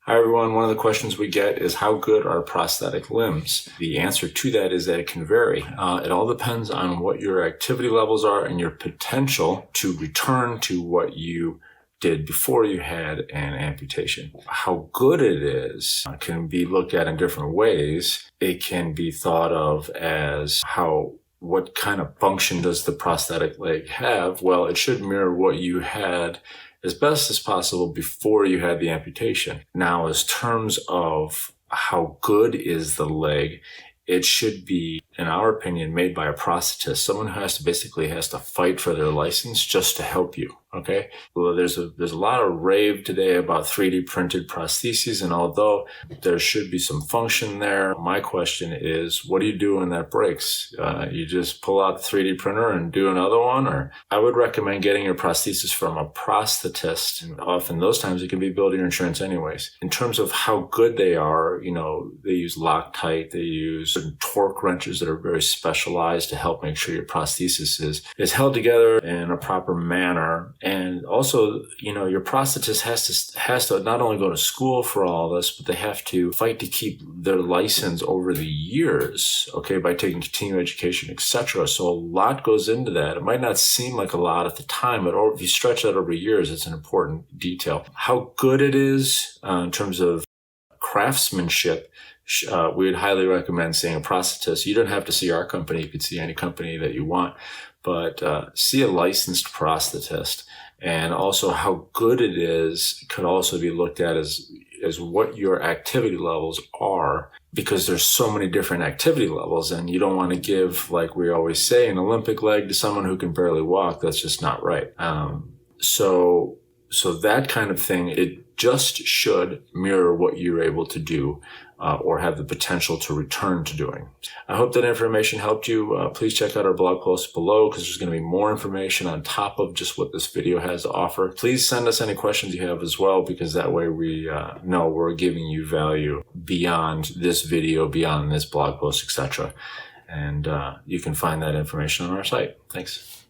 Hi everyone, one of the questions we get is how good are prosthetic limbs? The answer to that is that it can vary. It all depends on what your activity levels are and your potential to return to what you did before you had an amputation. How good it is can be looked at in different ways. It can be thought of as what kind of function does the prosthetic leg have? Well, it should mirror what you had as best as possible before you had the amputation. Now, as terms of how good is the leg, it should be, in our opinion, made by a prosthetist, someone who has to fight for their license just to help you. Okay. Well, there's a lot of rave today about 3D printed prostheses, and although there should be some function there, my question is, what do you do when that breaks? You just pull out the 3D printer and do another one? Or I would recommend getting your prosthesis from a prosthetist, and often those times it can be billed to your insurance anyways. In terms of how good they are, they use Loctite, they use certain torque wrenches that are very specialized to help make sure your prosthesis is held together in a proper manner. And also, your prosthetist has to not only go to school for all this, but they have to fight to keep their license over the years, okay, by taking continuing education, etc. So a lot goes into that. It might not seem like a lot at the time, but if you stretch that over years, it's an important detail. How good it is in terms of craftsmanship, we would highly recommend seeing a prosthetist. You don't have to see our company. You could see any company that you want, but see a licensed prosthetist. And also how good it is could also be looked at as what your activity levels are, because there's so many different activity levels, and you don't want to give, like we always say, an Olympic leg to someone who can barely walk. That's just not right. So that kind of thing, it just should mirror what you're able to do or have the potential to return to doing. I hope that information helped you. Please check out our blog post below, because there's going to be more information on top of just what this video has to offer. Please send us any questions you have as well, because that way we know we're giving you value beyond this video, beyond this blog post, etc. And you can find that information on our site. Thanks.